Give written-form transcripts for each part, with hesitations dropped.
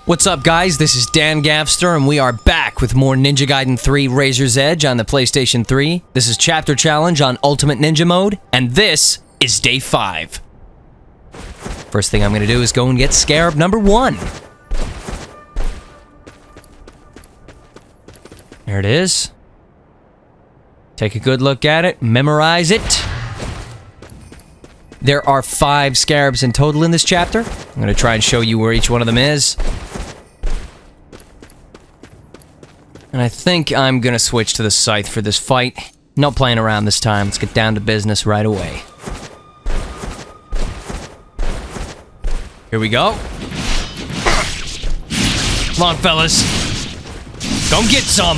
What's up, guys? This is danGavster, and we are back with more Ninja Gaiden 3 Razor's Edge on the PlayStation 3. This is Chapter Challenge on Ultimate Ninja Mode, and this is Day 5. First thing I'm going to do is go and get Scarab number 1. There it is. Take a good look at it, memorize it. There are 5 Scarabs in total in this chapter. I'm going to try and show you where each one of them is. And I think I'm gonna switch to the scythe for this fight. No playing around this time. Let's get down to business right away. Here we go. Come on, fellas. Go get some.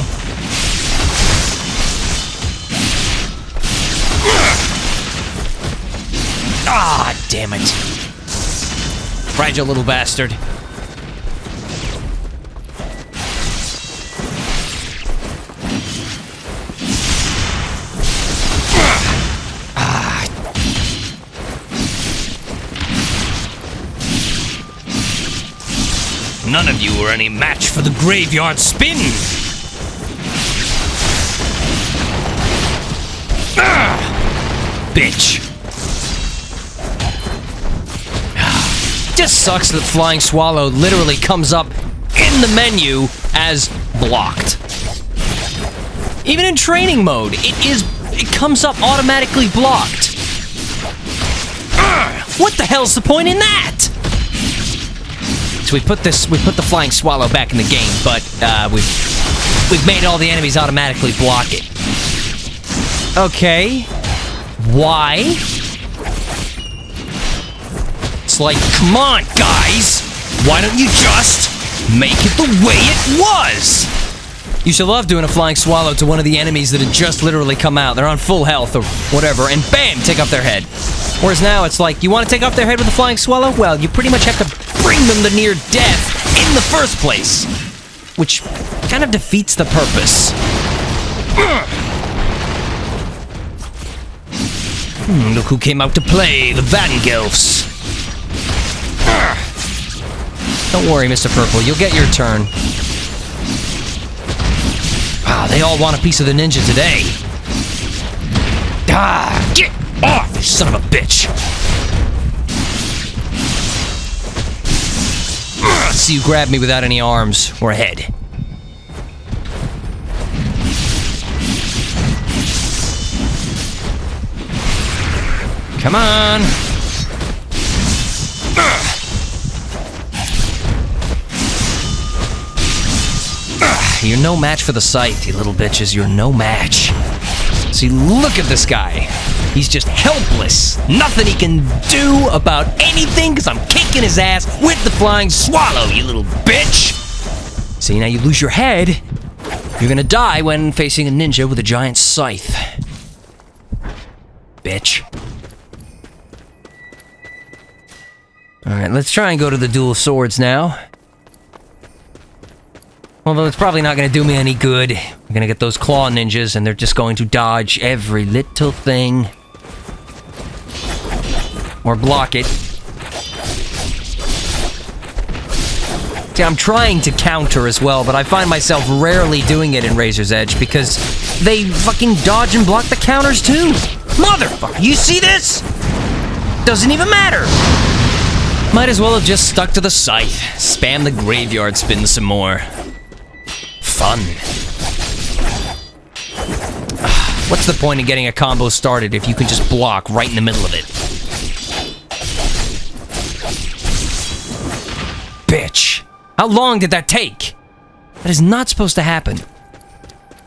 Ah, damn it. Fragile little bastard. None of you are any match for the graveyard spin! Bitch! Just sucks that Flying Swallow literally comes up in the menu as blocked. Even in training mode, it comes up automatically blocked. What the hell's the point in that? So we put the Flying Swallow back in the game, but we've made all the enemies automatically block it. Okay. Why? It's like, come on, guys! Why don't you just make it the way it was? You should love doing a Flying Swallow to one of the enemies that had just literally come out. They're on full health or whatever, and bam, take off their head. Whereas now it's like, you want to take off their head with a Flying Swallow? Well, you pretty much have to bring them to near death in the first place. Which kind of defeats the purpose. Look who came out to play, the Vangelfs. Don't worry, Mr. Purple, you'll get your turn. Ah, they all want a piece of the ninja today. Ah, get off, you son of a bitch! See you grab me without any arms or a head. Come on! You're no match for the scythe, you little bitches. You're no match. See, look at this guy. He's just helpless. Nothing he can do about anything because I'm kicking his ass with the Flying Swallow, you little bitch. See, now you lose your head. You're gonna die when facing a ninja with a giant scythe. Bitch. Alright, let's try and go to the dual swords now. Although it's probably not going to do me any good. I'm going to get those claw ninjas, and they're just going to dodge every little thing. Or block it. See, I'm trying to counter as well, but I find myself rarely doing it in Razor's Edge, because they fucking dodge and block the counters too! Motherfucker, you see this? Doesn't even matter! Might as well have just stuck to the scythe. Spam the graveyard spin some more. Fun. What's the point in getting a combo started if you can just block right in the middle of it? Bitch. How long did that take? That is not supposed to happen.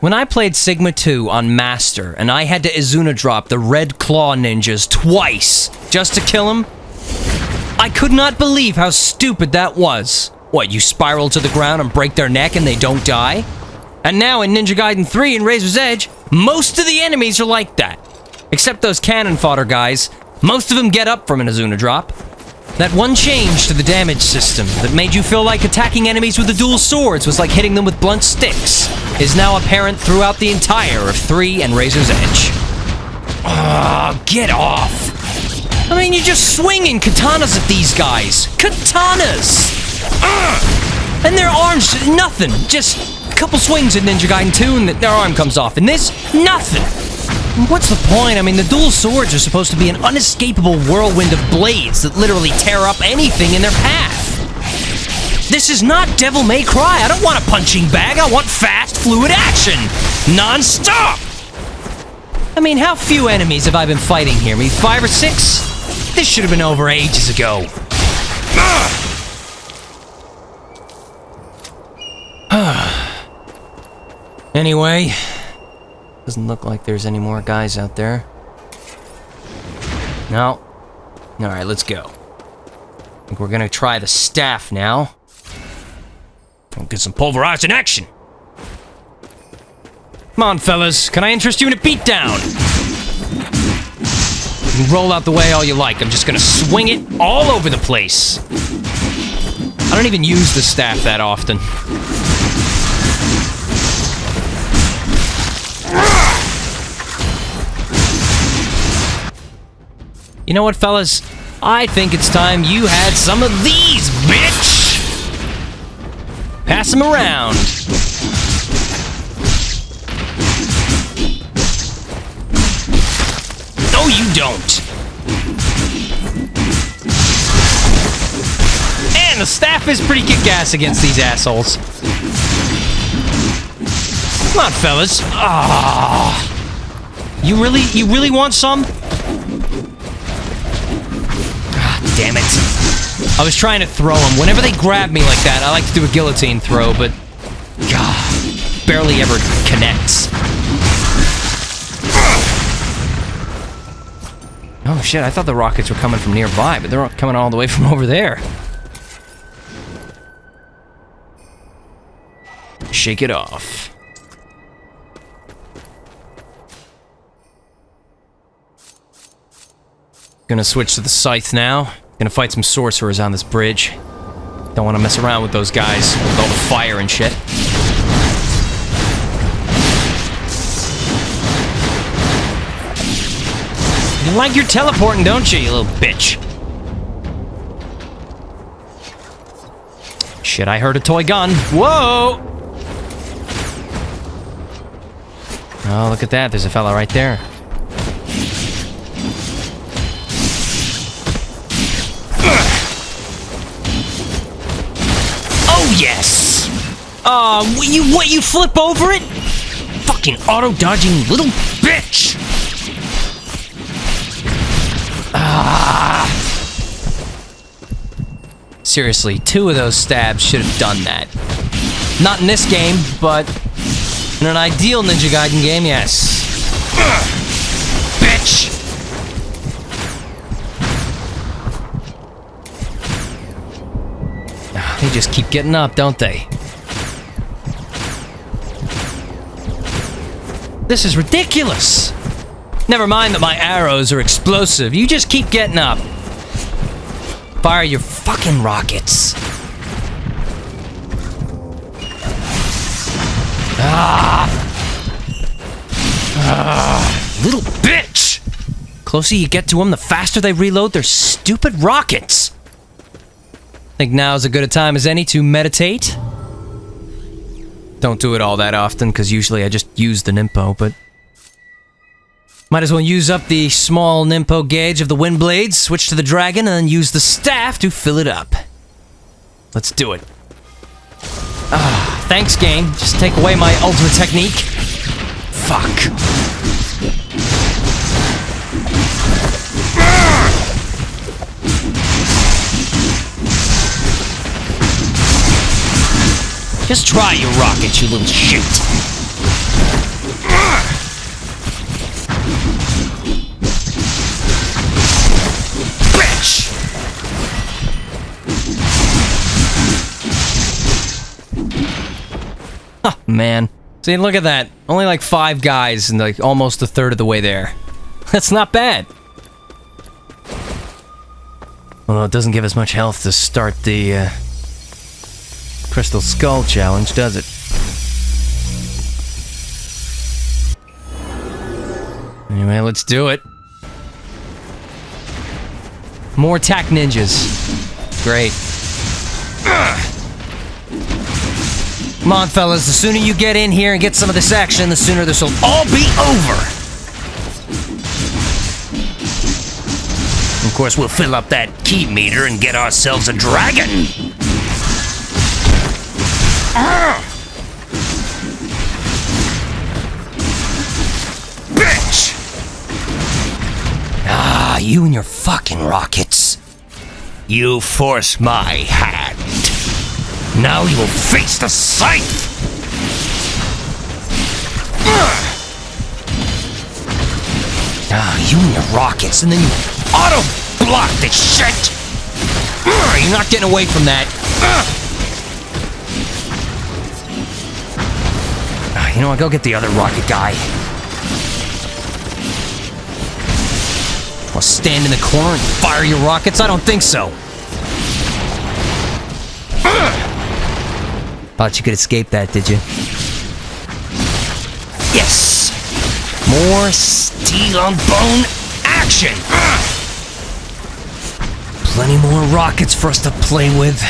When I played Sigma 2 on Master, and I had to Izuna drop the red claw ninjas twice just to kill him, I could not believe how stupid that was. What, you spiral to the ground and break their neck and they don't die? And now in Ninja Gaiden 3 and Razor's Edge, most of the enemies are like that. Except those cannon fodder guys. Most of them get up from an Izuna drop. That one change to the damage system that made you feel like attacking enemies with the dual swords was like hitting them with blunt sticks is now apparent throughout the entire of 3 and Razor's Edge. Ah, get off! I mean, you're just swinging katanas at these guys. Katanas! And their arms, nothing. Just a couple swings in Ninja Gaiden 2 and their arm comes off. And this, nothing. What's the point? I mean, the dual swords are supposed to be an unescapable whirlwind of blades that literally tear up anything in their path. This is not Devil May Cry. I don't want a punching bag. I want fast, fluid action. Non-stop. I mean, how few enemies have I been fighting here? Maybe 5 or 6? This should have been over ages ago. Anyway, doesn't look like there's any more guys out there. No. Alright, let's go. I think we're gonna try the staff now. We'll get some pulverized in action. Come on, fellas. Can I interest you in a beatdown? You can roll out the way all you like. I'm just gonna swing it all over the place. I don't even use the staff that often. You know what, fellas? I think it's time you had some of these, bitch! Pass them around. No, you don't. And the staff is pretty kick-ass against these assholes. Come on, fellas. Ah, you really want some? Damn it. I was trying to throw them. Whenever they grab me like that, I like to do a guillotine throw, but... God, barely ever connects. Oh shit, I thought the rockets were coming from nearby, but they're coming all the way from over there. Shake it off. Gonna switch to the scythe now. Gonna fight some sorcerers on this bridge. Don't want to mess around with those guys with all the fire and shit. You like your teleporting, don't you little bitch? Shit, I heard a toy gun. Whoa! Oh, look at that. There's a fella right there. Oh, yes! What, you flip over it? Fucking auto-dodging little bitch! Ah! Seriously, 2 of those stabs should have done that. Not in this game, but in an ideal Ninja Gaiden game, yes. Bitch! They just keep getting up, don't they? This is ridiculous! Never mind that my arrows are explosive, you just keep getting up. Fire your fucking rockets. Little bitch! Closer you get to them, the faster they reload their stupid rockets. Think now's as good a time as any to meditate. Don't do it all that often, because usually I just use the Nimpo, but... might as well use up the small Nimpo gauge of the wind blades, switch to the dragon, and then use the staff to fill it up. Let's do it. Thanks, game. Just take away my ultimate technique. Fuck. Just try your rockets, you little shit. Bitch! Oh, man. See, look at that. Only like 5 guys and like almost a third of the way there. That's not bad. Although it doesn't give us much health to start the, Crystal Skull challenge, does it? Anyway, let's do it. More attack ninjas. Great. Come on, fellas, the sooner you get in here and get some of this action, the sooner this will all be over. Of course, we'll fill up that key meter and get ourselves a dragon. Bitch! Ah, you and your fucking rockets. You force my hand. Now you will face the scythe! Ah, you and your rockets, and then you auto-block the shit! You're not getting away from that. You know what, go get the other rocket guy. Want to stand in the corner and fire your rockets? I don't think so. Thought you could escape that, did you? Yes! More steel on bone action! Plenty more rockets for us to play with.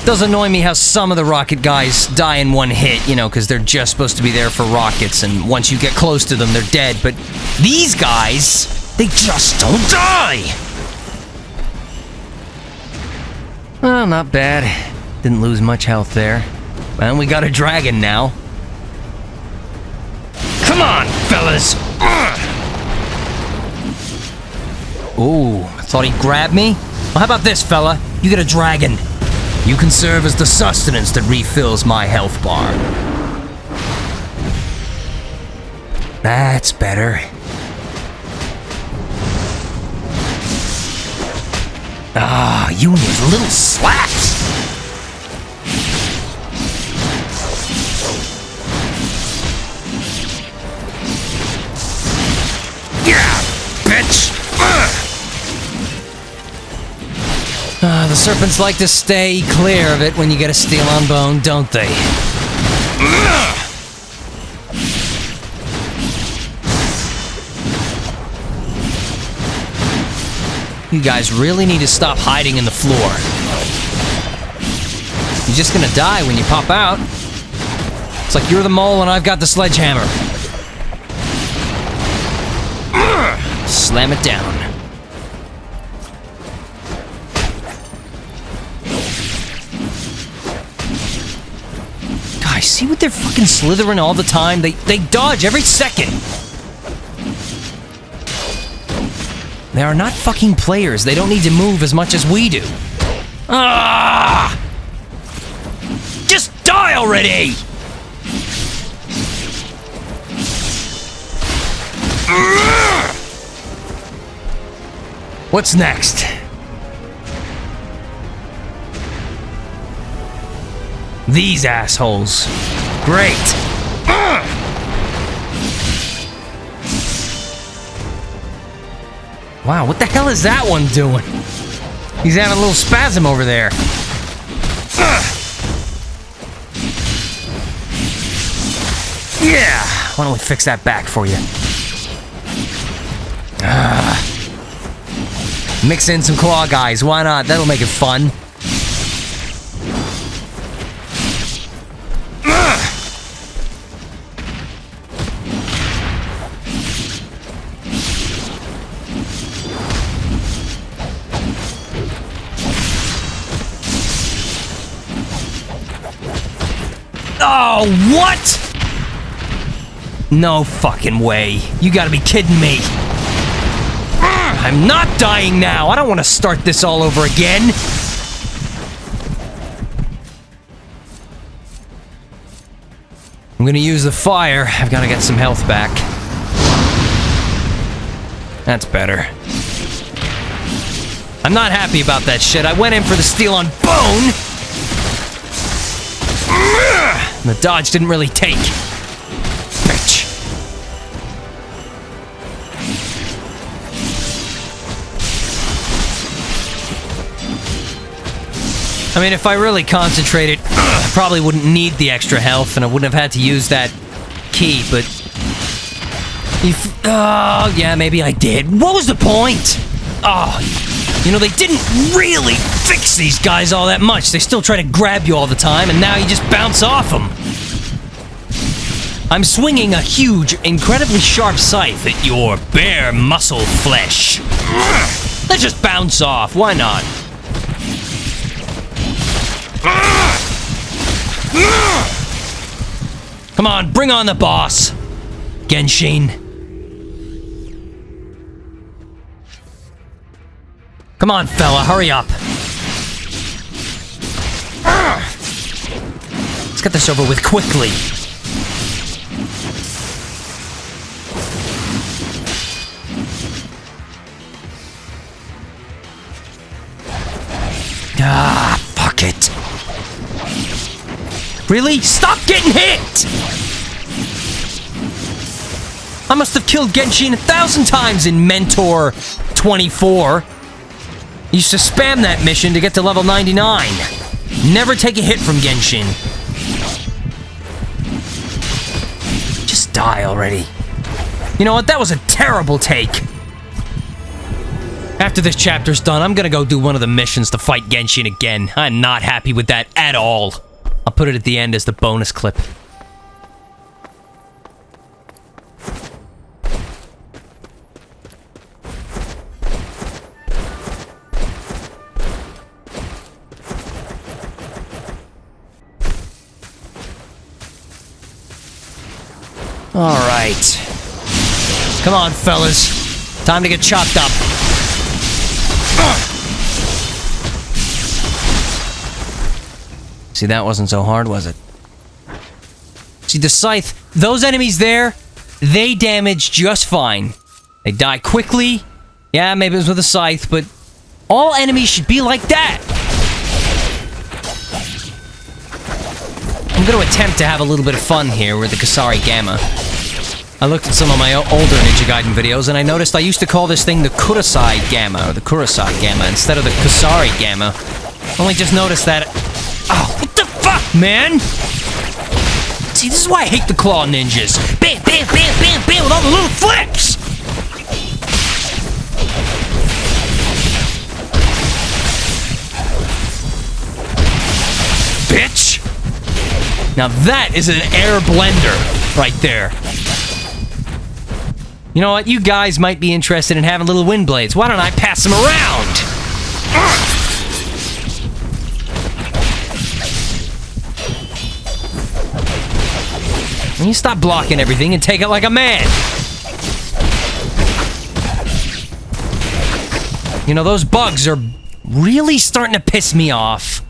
Does annoy me how some of the rocket guys die in one hit, you know, because they're just supposed to be there for rockets, and once you get close to them, they're dead. But these guys, they just don't die! Well, not bad. Didn't lose much health there. And we got a dragon now. Come on, fellas! Ooh, thought he'd grab me? Well, how about this, fella? You get a dragon. You can serve as the sustenance that refills my health bar. That's better. Ah, you and your little slaps! Yeah, bitch! The serpents like to stay clear of it when you get a steel on bone, don't they? You guys really need to stop hiding in the floor. You're just gonna die when you pop out. It's like you're the mole and I've got the sledgehammer. Slam it down. Guys, see what they're fucking slithering all the time? They dodge every second. They are not fucking players. They don't need to move as much as we do. Ah! Just die already! What's next? These assholes. Great. Wow, what the hell is that one doing? He's having a little spasm over there. Yeah, why don't we fix that back for you? Mix in some claw guys, why not? That'll make it fun. Oh, what? No fucking way. You gotta be kidding me. I'm not dying now. I don't want to start this all over again. I'm gonna use the fire. I've gotta get some health back. That's better. I'm not happy about that shit. I went in for the steel on bone. The dodge didn't really take. Bitch. I mean, if I really concentrated, I probably wouldn't need the extra health, and I wouldn't have had to use that key, but... Oh, yeah, maybe I did. What was the point? Oh, You know, they didn't really fix these guys all that much. They still try to grab you all the time, and now you just bounce off them. I'm swinging a huge, incredibly sharp scythe at your bare muscle flesh. Let's just bounce off. Why not? Come on, bring on the boss, Genshin. Come on, fella, hurry up. Let's get this over with quickly. Ah, fuck it. Really? Stop getting hit! I must have killed Genshin 1,000 times in Mentor 24. Used to spam that mission to get to level 99. Never take a hit from Genshin. Just die already. You know what? That was a terrible take. After this chapter's done, I'm gonna go do one of the missions to fight Genshin again. I'm not happy with that at all. I'll put it at the end as the bonus clip. Alright. Come on, fellas. Time to get chopped up. See, that wasn't so hard, was it? See, the scythe, those enemies there, they damage just fine. They die quickly. Yeah, maybe it was with a scythe, but all enemies should be like that. I'm going to attempt to have a little bit of fun here with the Kasari Gamma. I looked at some of my older Ninja Gaiden videos, and I noticed I used to call this thing the Kurosai Gamma, or the Kurosai Gamma, instead of the Kasari Gamma. Only just noticed that... Oh, what the fuck, man? See, this is why I hate the Claw Ninjas. Bam, bam, bam, bam, bam, with all the little flips! Bitch! Now that is an air blender right there. You know what? You guys might be interested in having little wind blades. Why don't I pass them around? And you stop blocking everything and take it like a man. You know, those bugs are really starting to piss me off.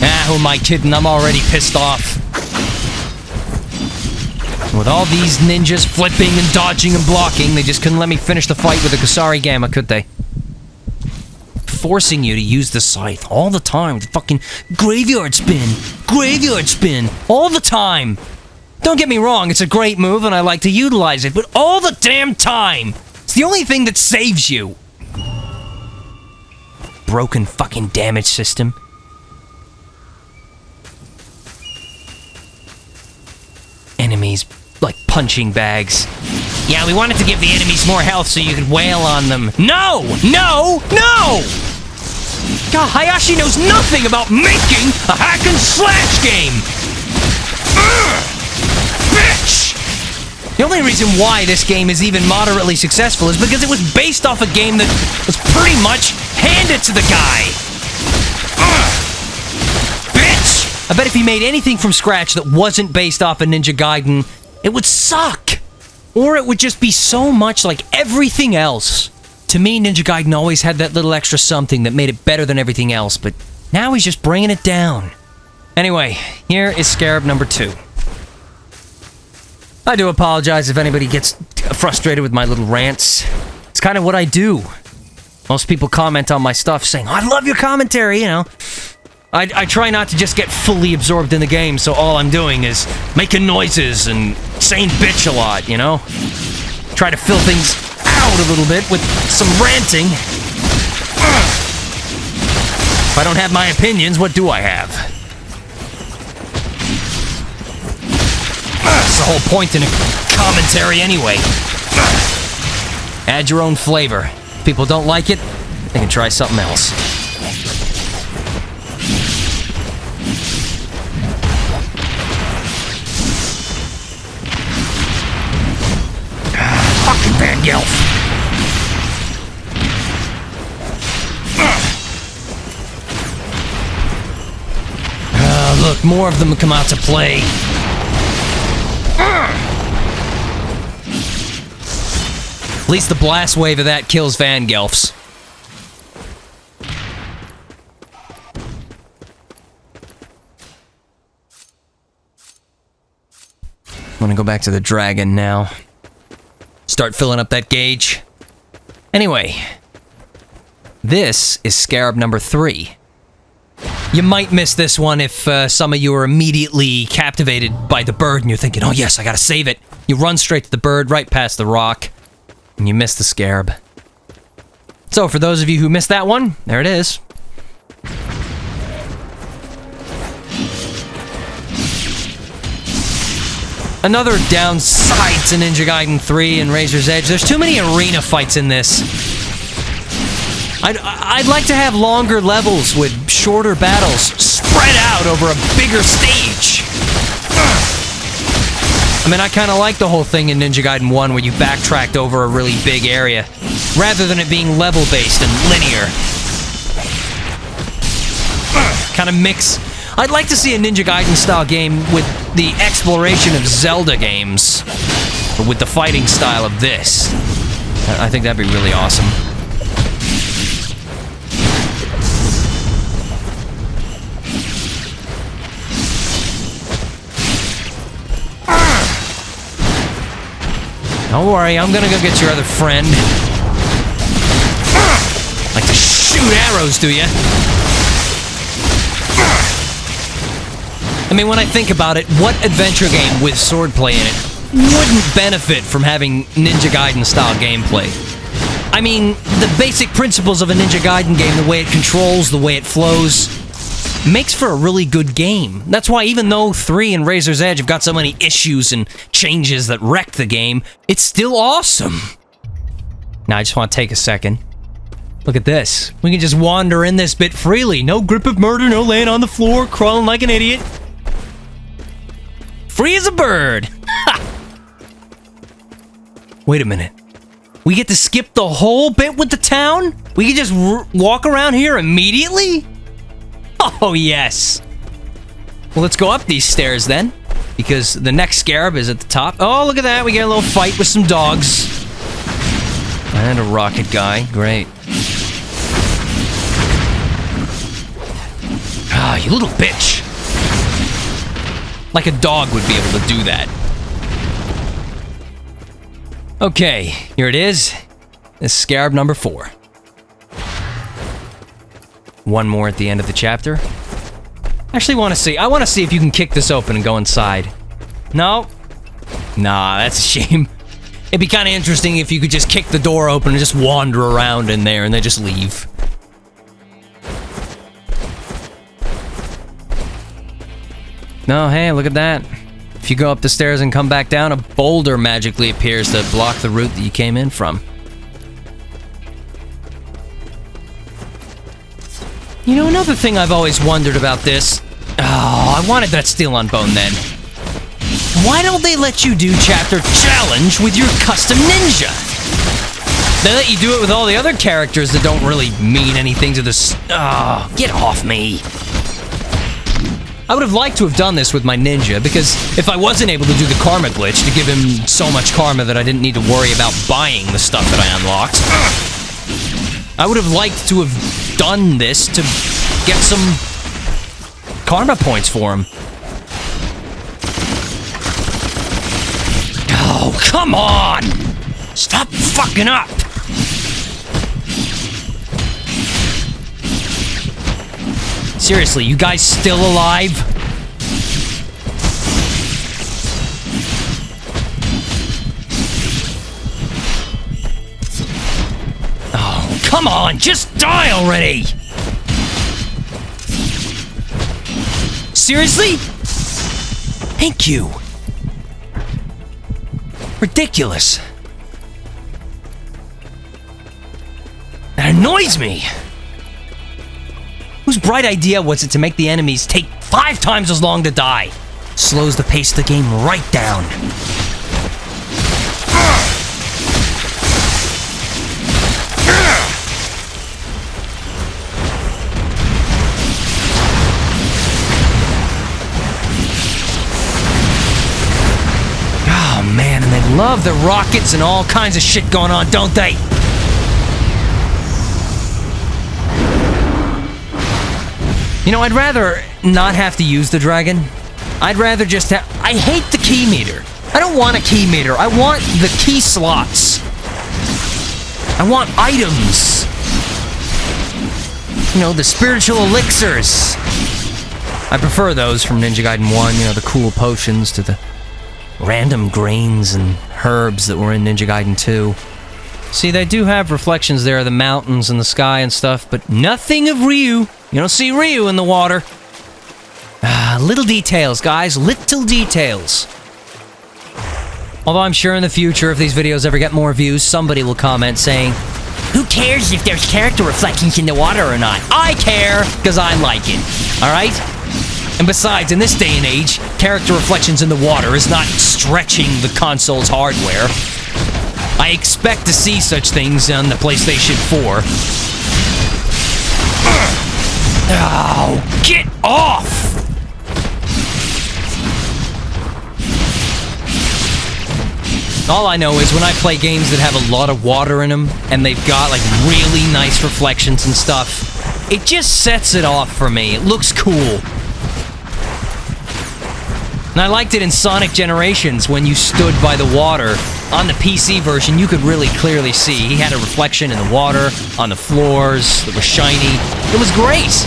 Ah, who am I kidding? I'm already pissed off. With all these ninjas flipping and dodging and blocking, they just couldn't let me finish the fight with the Kasari Gamma, could they? Forcing you to use the scythe all the time. The fucking graveyard spin, all the time. Don't get me wrong, it's a great move and I like to utilize it, but all the damn time. It's the only thing that saves you. Broken fucking damage system. Enemies like punching bags. Yeah, we wanted to give the enemies more health so you could wail on them. No! No! No! God, Hayashi knows nothing about making a hack and slash game! Bitch! The only reason why this game is even moderately successful is because it was based off a game that was pretty much handed to the guy. Bitch! I bet if he made anything from scratch that wasn't based off of Ninja Gaiden, it would suck! Or it would just be so much like everything else. To me, Ninja Gaiden always had that little extra something that made it better than everything else, but now he's just bringing it down. Anyway, here is Scarab number 2. I do apologize if anybody gets frustrated with my little rants. It's kind of what I do. Most people comment on my stuff saying, I love your commentary, you know. I try not to just get fully absorbed in the game, so all I'm doing is making noises and saying bitch a lot, you know? Try to fill things out a little bit with some ranting. If I don't have my opinions, what do I have? That's the whole point in a commentary anyway. Add your own flavor. If people don't like it, I can try something else. Fucking Vangelf. Look, more of them come out to play. At least the blast wave of that kills Vangelfs. I'm gonna go back to the dragon now. Start filling up that gauge. Anyway, this is scarab number 3. You might miss this one if some of you are immediately captivated by the bird and you're thinking, oh yes, I gotta save it. You run straight to the bird, right past the rock, and you miss the scarab. So for those of you who missed that one, there it is. Another downside to Ninja Gaiden 3 and Razor's Edge, there's too many arena fights in this. I'd like to have longer levels with shorter battles spread out over a bigger stage. I mean, I kind of like the whole thing in Ninja Gaiden 1 where you backtracked over a really big area, rather than it being level-based and linear. Kind of mix. I'd like to see a Ninja Gaiden-style game with the exploration of Zelda games, but with the fighting style of this. I think that'd be really awesome. Don't worry, I'm gonna go get your other friend. Like to shoot arrows, do ya? I mean, when I think about it, what adventure game with swordplay in it wouldn't benefit from having Ninja Gaiden-style gameplay? I mean, the basic principles of a Ninja Gaiden game, the way it controls, the way it flows, makes for a really good game. That's why even though 3 and Razor's Edge have got so many issues and changes that wreck the game, it's still awesome. Now, I just want to take a second. Look at this. We can just wander in this bit freely. No grip of murder, no laying on the floor, crawling like an idiot. Free as a bird! Ha! Wait a minute. We get to skip the whole bit with the town? We can just walk around here immediately? Oh, yes. Well, let's go up these stairs then, because the next scarab is at the top. Oh, look at that. We get a little fight with some dogs. And a rocket guy. Great. Ah, you little bitch. Like a dog would be able to do that. Okay, here it is. This is scarab number 4. One more at the end of the chapter. Actually, I want to see if you can kick this open and go inside. No? Nah, that's a shame. It'd be kind of interesting if you could just kick the door open and just wander around in there and then just leave. No, hey, look at that. If you go up the stairs and come back down, a boulder magically appears to block the route that you came in from. You know, another thing I've always wondered about this... Oh, I wanted that steel on bone then. Why don't they let you do Chapter Challenge with your custom ninja? They let you do it with all the other characters that don't really mean anything to this... Oh, get off me. I would have liked to have done this with my ninja, because if I wasn't able to do the karma glitch to give him so much karma that I didn't need to worry about buying the stuff that I unlocked, I would have liked to have done this to get some karma points for him. Oh, come on! Stop fucking up! Seriously, you guys still alive? Oh, come on, just die already! Seriously? Thank you. Ridiculous. And I annoys me. Whose bright idea was it to make the enemies take 5 times as long to die? Slows the pace of the game right down. Oh man, and they love the rockets and all kinds of shit going on, don't they? You know, I'd rather not have to use the dragon. I'd rather just have... I hate the key meter. I don't want a key meter. I want the key slots. I want items. You know, the spiritual elixirs. I prefer those from Ninja Gaiden 1, you know, the cool potions to the random grains and herbs that were in Ninja Gaiden 2. See, they do have reflections there of the mountains and the sky and stuff, but nothing of Ryu. You don't see Ryu in the water. Little details, guys. Little details. Although I'm sure in the future, if these videos ever get more views, somebody will comment saying, "Who cares if there's character reflections in the water or not? I care, because I like it." Alright? And besides, in this day and age, character reflections in the water is not stretching the console's hardware. I expect to see such things on the PlayStation 4. Oh, get off! All I know is when I play games that have a lot of water in them, and they've got, like, really nice reflections and stuff, it just sets it off for me. It looks cool. And I liked it in Sonic Generations when you stood by the water. On the PC version, you could really clearly see. He had a reflection in the water, on the floors, that was shiny. It was great!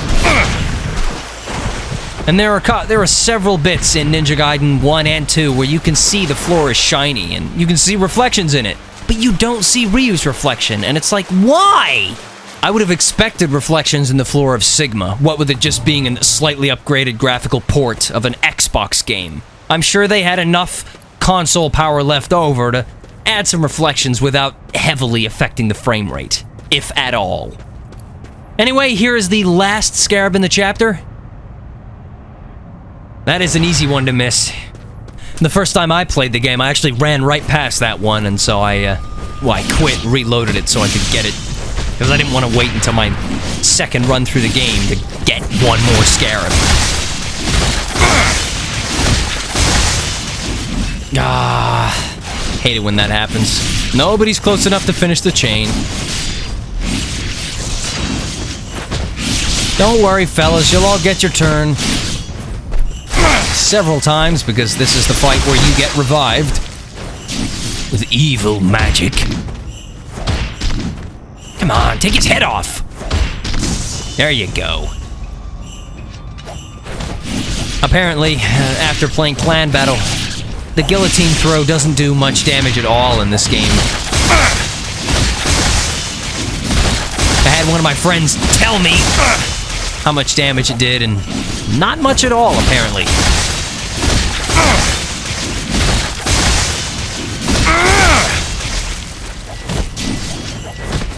And there are several bits in Ninja Gaiden 1 and 2 where you can see the floor is shiny, and you can see reflections in it. But you don't see Ryu's reflection, and it's like, why? I would have expected reflections in the floor of Sigma, what with it just being a slightly upgraded graphical port of an Xbox game. I'm sure they had enough console power left over to add some reflections without heavily affecting the frame rate, if at all. Anyway, here is the last scarab in the chapter. That is an easy one to miss. The first time I played the game, I actually ran right past that one, and so I quit, reloaded it so I could get it. Because I didn't want to wait until my second run through the game to get one more scarab. Hate it when that happens. Nobody's close enough to finish the chain. Don't worry, fellas, you'll all get your turn. Several times, because this is the fight where you get revived. With evil magic. Come on, take his head off! There you go. Apparently, after playing Clan Battle, the guillotine throw doesn't do much damage at all in this game. I had one of my friends tell me how much damage it did, and not much at all, apparently.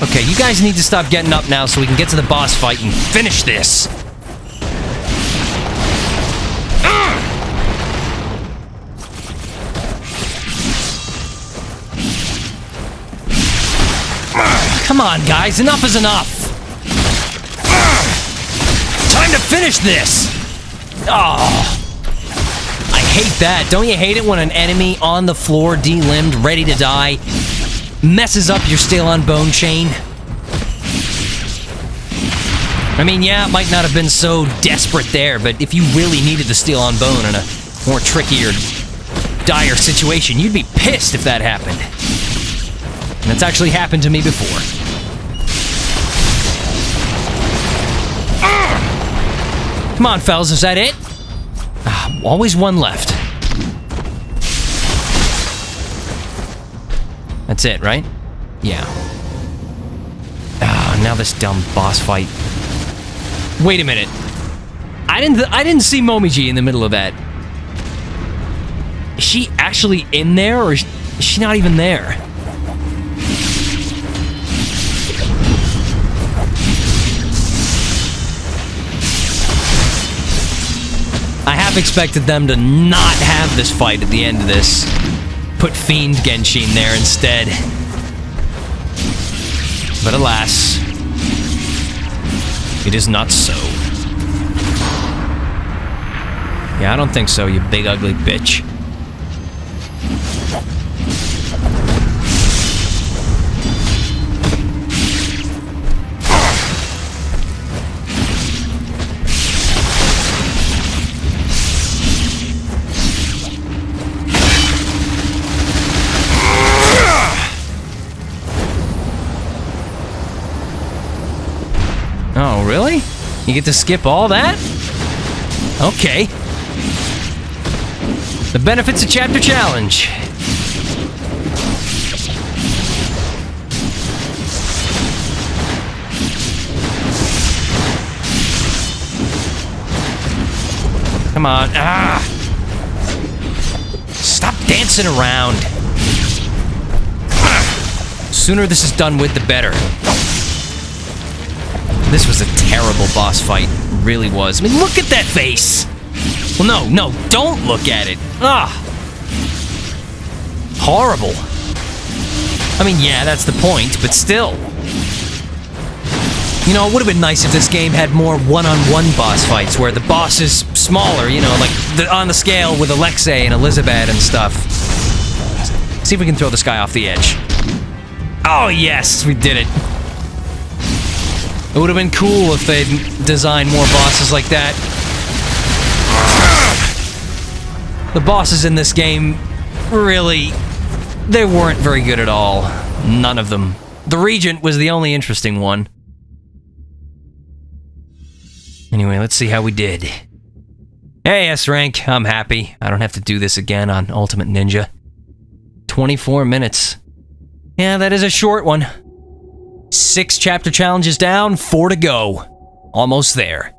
Okay, you guys need to stop getting up now so we can get to the boss fight and finish this. Come on, guys, enough is enough. Time to finish this. Oh. I hate that. Don't you hate it when an enemy on the floor, de-limbed, ready to die, messes up your steel-on-bone chain? I mean, yeah, it might not have been so desperate there, but if you really needed the steel-on-bone in a more trickier, dire situation, you'd be pissed if that happened. And that's actually happened to me before. Come on, fellas, is that it? Always one left. That's it, right? Yeah. Now this dumb boss fight. Wait a minute. I didn't see Momiji in the middle of that. Is she actually in there, or is she not even there? expected them to not have this fight at the end of this. Put Fiend Genshin there instead. But alas, it is not so. Yeah, I don't think so, you big ugly bitch. Oh, really? You get to skip all that? Okay. The benefits of Chapter Challenge. Come on. Ah! Stop dancing around. Sooner this is done with, the better. This was a terrible boss fight. It really was. I mean, look at that face! Well, no, don't look at it. Ah! Horrible. I mean, yeah, that's the point, but still. You know, it would have been nice if this game had more one-on-one boss fights, where the boss is smaller, you know, like on the scale with Alexei and Elizabeth and stuff. See if we can throw this guy off the edge. Oh, yes, we did it. It would have been cool if they'd designed more bosses like that. The bosses in this game, really, they weren't very good at all. None of them. The Regent was the only interesting one. Anyway, let's see how we did. Hey, S-Rank, I'm happy. I don't have to do this again on Ultimate Ninja. 24 minutes. Yeah, that is a short one. 6 chapter challenges down, 4 to go. Almost there.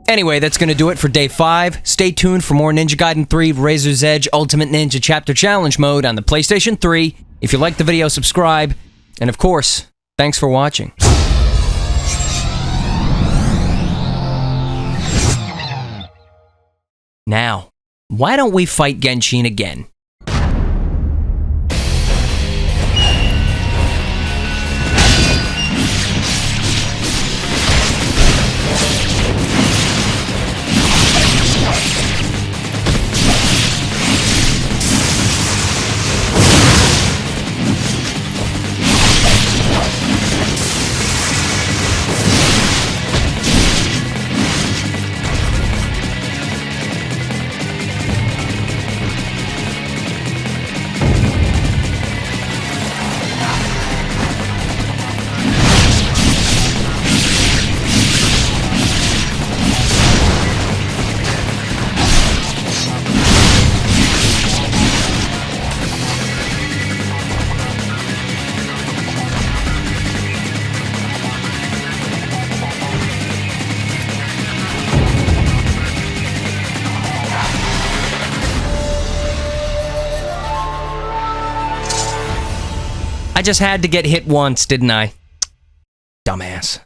Anyway, that's going to do it for day 5. Stay tuned for more Ninja Gaiden 3 Razor's Edge Ultimate Ninja Chapter Challenge mode on the PlayStation 3. If you liked the video, subscribe. And of course, thanks for watching. Now, why don't we fight Genshin again? I just had to get hit once, didn't I? Dumbass.